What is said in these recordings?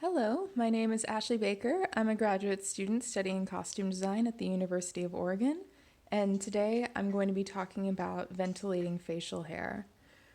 Hello, my name is Ashley Baker. I'm a graduate student studying costume design at the University of Oregon, and today I'm going to be talking about ventilating facial hair.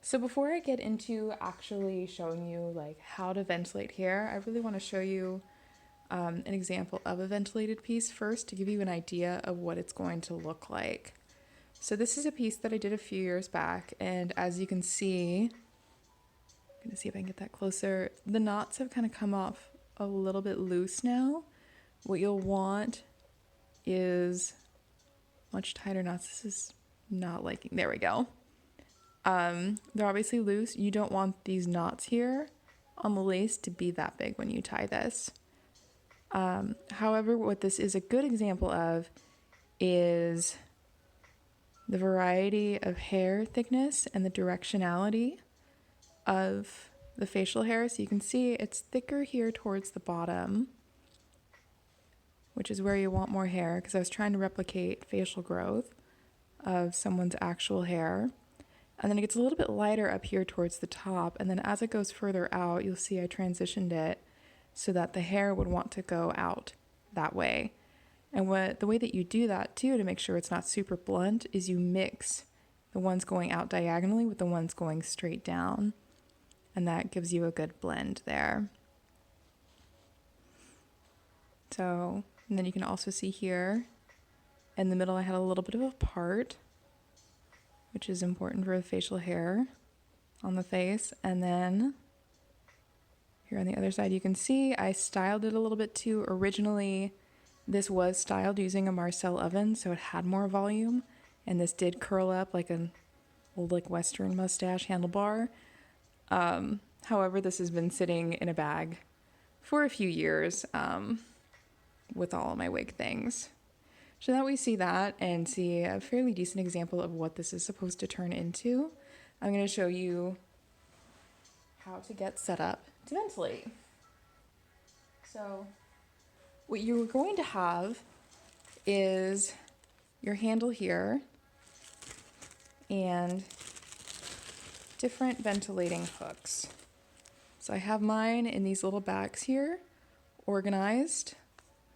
So before I get into actually showing you how to ventilate hair, I really want to show you an example of a ventilated piece first to give you an idea of what it's going to look like. So this is a piece that I did a few years back, and as you can see, I'm gonna see if I can get that closer. The knots have kind of come off a little bit loose now. What you'll want is much tighter knots. This is not liking, there we go. They're obviously loose. You don't want these knots here on the lace to be that big when you tie this. However, what this is a good example of is the variety of hair thickness and the directionality of the facial hair. So you can see it's thicker here towards the bottom, which is where you want more hair, because I was trying to replicate facial growth of someone's actual hair. And then it gets a little bit lighter up here towards the top, and then as it goes further out, you'll see I transitioned it so that the hair would want to go out that way. And the way that you do that too, to make sure it's not super blunt, is you mix the ones going out diagonally with the ones going straight down. And that gives you a good blend there. So, and then you can also see here in the middle I had a little bit of a part, which is important for the facial hair on the face. And then here on the other side you can see I styled it a little bit too. Originally this was styled using a Marcel oven, so it had more volume, and this did curl up like an old Western mustache handlebar. However, this has been sitting in a bag for a few years with all of my wig things. So now we see that and see a fairly decent example of what this is supposed to turn into. I'm going to show you how to get set up to ventilate. So what you're going to have is your handle here and different ventilating hooks. So I have mine in these little bags here, organized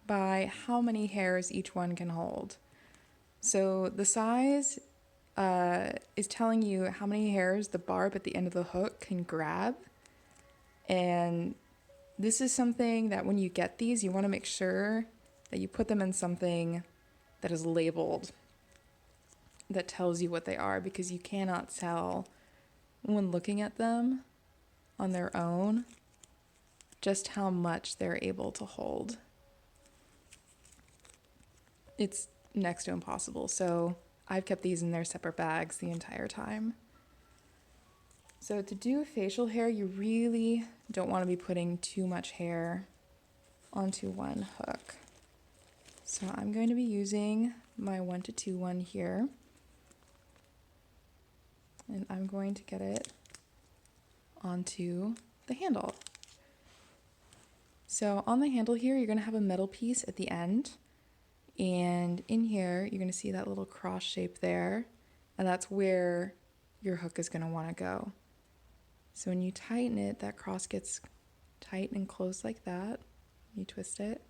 by how many hairs each one can hold. So the size is telling you how many hairs the barb at the end of the hook can grab. And this is something that when you get these, you want to make sure that you put them in something that is labeled, that tells you what they are, because you cannot tell when looking at them on their own just how much they're able to hold. It's next to impossible, so I've kept these in their separate bags the entire time. So to do facial hair, you really don't want to be putting too much hair onto one hook. So I'm going to be using my 1 to 2 one here, and I'm going to get it onto the handle. So on the handle here, you're going to have a metal piece at the end, and in here you're going to see that little cross shape there, and that's where your hook is going to want to go. So when you tighten it, that cross gets tight and closed like that. You twist it,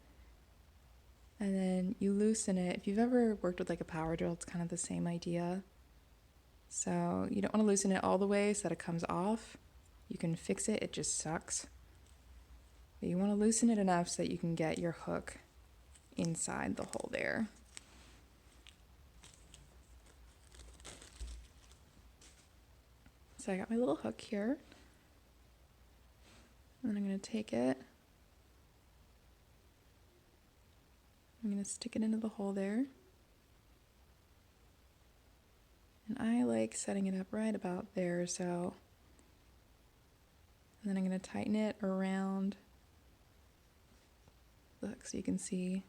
and then you loosen it. If you've ever worked with a power drill, it's kind of the same idea. So you don't want to loosen it all the way so that it comes off. You can fix it, it just sucks. But you want to loosen it enough so that you can get your hook inside the hole there. So I got my little hook here, and then I'm going to take it, I'm going to stick it into the hole there, and I like setting it up right about there or so, and then I'm going to tighten it around the hook so you can see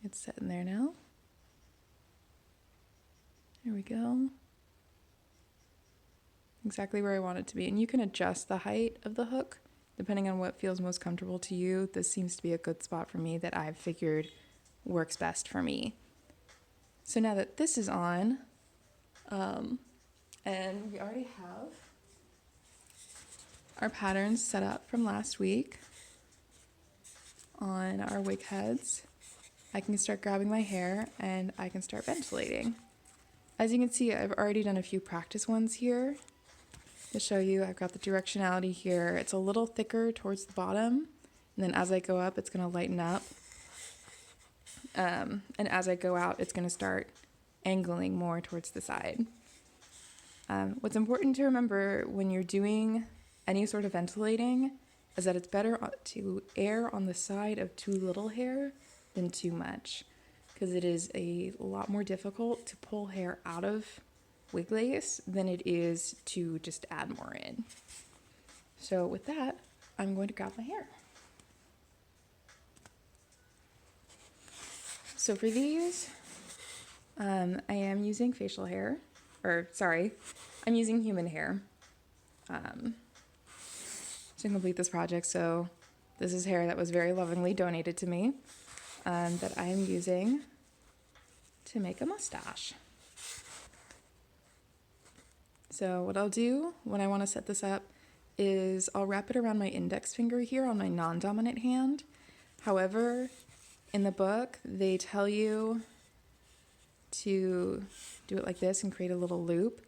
it's set in there now. There we go. Exactly where I want it to be. And you can adjust the height of the hook depending on what feels most comfortable to you. This seems to be a good spot for me that I've figured works best for me. So now that this is on, and we already have our patterns set up from last week on our wig heads. I can start grabbing my hair and I can start ventilating. As you can see, I've already done a few practice ones here to show you. I've got the directionality here. It's a little thicker towards the bottom, and then as I go up, it's going to lighten up. And as I go out, it's going to start angling more towards the side. What's important to remember when you're doing any sort of ventilating is that it's better to err on the side of too little hair than too much, because it is a lot more difficult to pull hair out of wig lace than it is to just add more in. So with that, I'm going to grab my hair. So for these, I am using facial hair, I'm using human hair to complete this project. So this is hair that was very lovingly donated to me that I am using to make a mustache. So what I'll do when I want to set this up is I'll wrap it around my index finger here on my non-dominant hand. However, in the book, they tell you to do it like this and create a little loop.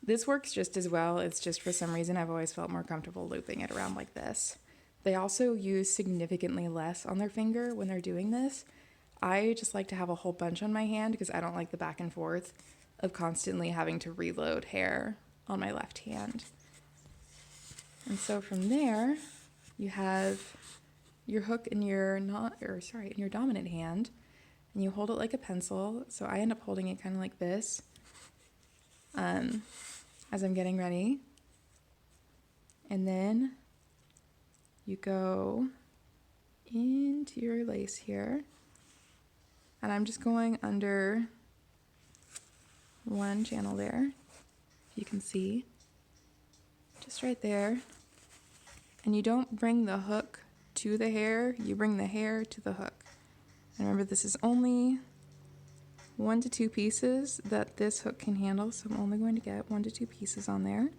This works just as well. It's just for some reason I've always felt more comfortable looping it around like this. They also use significantly less on their finger when they're doing this. I just like to have a whole bunch on my hand because I don't like the back and forth of constantly having to reload hair on my left hand. And so from there, you have your hook in your in your dominant hand, and you hold it like a pencil. So I end up holding it kind of like this as I'm getting ready. And then you go into your lace here, and I'm just going under one channel there, if you can see, just right there. And you don't bring the hook to the hair, you bring the hair to the hook. And remember, this is only 1 to 2 pieces that this hook can handle, so I'm only going to get 1 to 2 pieces on there.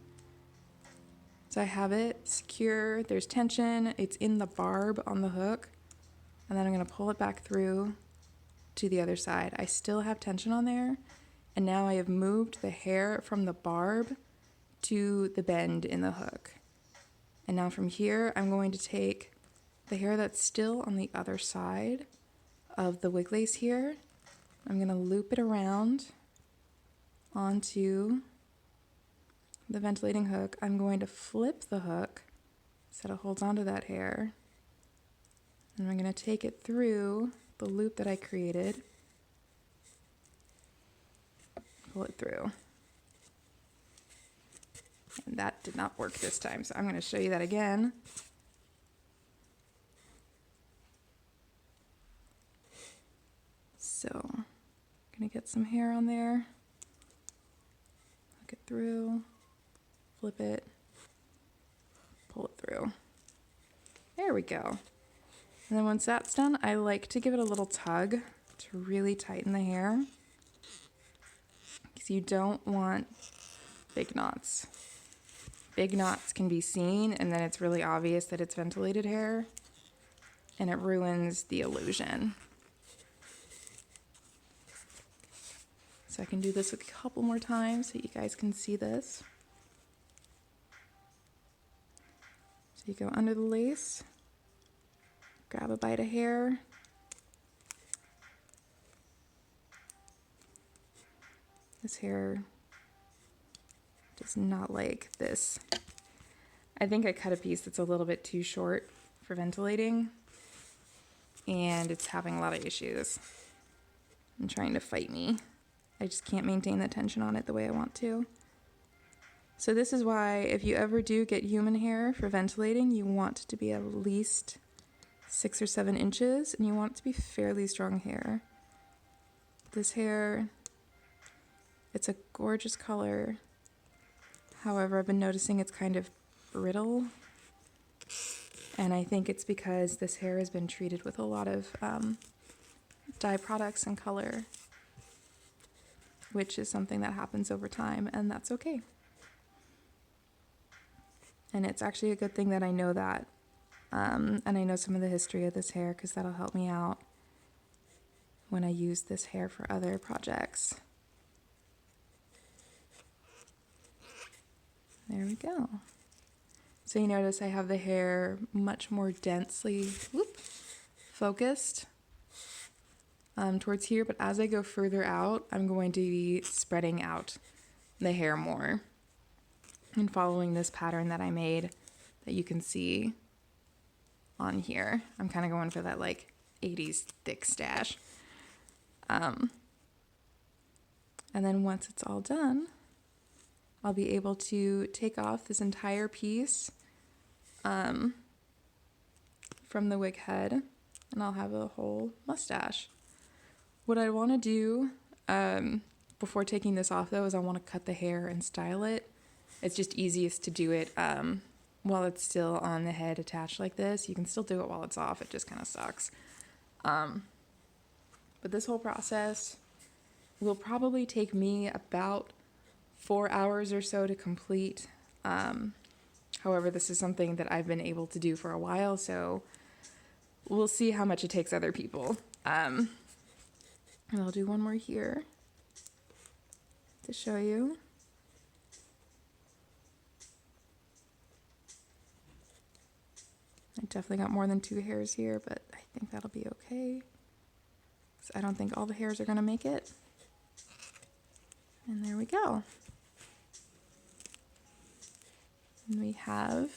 So I have it secure, there's tension, it's in the barb on the hook, and then I'm going to pull it back through to the other side. I still have tension on there, and now I have moved the hair from the barb to the bend in the hook. And now from here, I'm going to take the hair that's still on the other side of the wig lace here. I'm going to loop it around onto the ventilating hook. I'm going to flip the hook so it holds onto that hair. And I'm going to take it through the loop that I created. Pull it through. And that did not work this time, so I'm going to show you that again. So, I'm going to get some hair on there, hook it through, flip it, pull it through. There we go. And then once that's done, I like to give it a little tug to really tighten the hair, because you don't want big knots. Big knots can be seen, and then it's really obvious that it's ventilated hair, and it ruins the illusion. So I can do this a couple more times so you guys can see this. So you go under the lace, grab a bite of hair, this hair does not like this. I think I cut a piece that's a little bit too short for ventilating, and it's having a lot of issues and trying to fight me. I just can't maintain the tension on it the way I want to. So this is why if you ever do get human hair for ventilating, you want it to be at least 6 or 7 inches, and you want it to be fairly strong hair. This hair, it's a gorgeous color. However, I've been noticing it's kind of brittle, and I think it's because this hair has been treated with a lot of dye products and color, which is something that happens over time, and that's okay. And it's actually a good thing that I know that. And I know some of the history of this hair because that'll help me out when I use this hair for other projects. There we go. So you notice I have the hair much more densely focused towards here, but as I go further out, I'm going to be spreading out the hair more and following this pattern that I made that you can see on here. I'm kind of going for that like 80s thick stash. And then once it's all done, I'll be able to take off this entire piece from the wig head, and I'll have a whole mustache. What I want to do before taking this off, though, is I want to cut the hair and style it. It's just easiest to do it while it's still on the head attached like this. You can still do it while it's off. It just kind of sucks. But this whole process will probably take me about 4 hours or so to complete. However, this is something that I've been able to do for a while, so we'll see how much it takes other people. And I'll do one more here to show you. I definitely got more than 2 hairs here, but I think that'll be okay. So I don't think all the hairs are going to make it. And there we go. And we have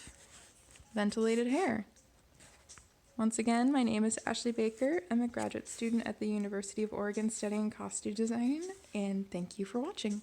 ventilated hair. Once again, my name is Ashley Baker. I'm a graduate student at the University of Oregon studying costume design, and thank you for watching.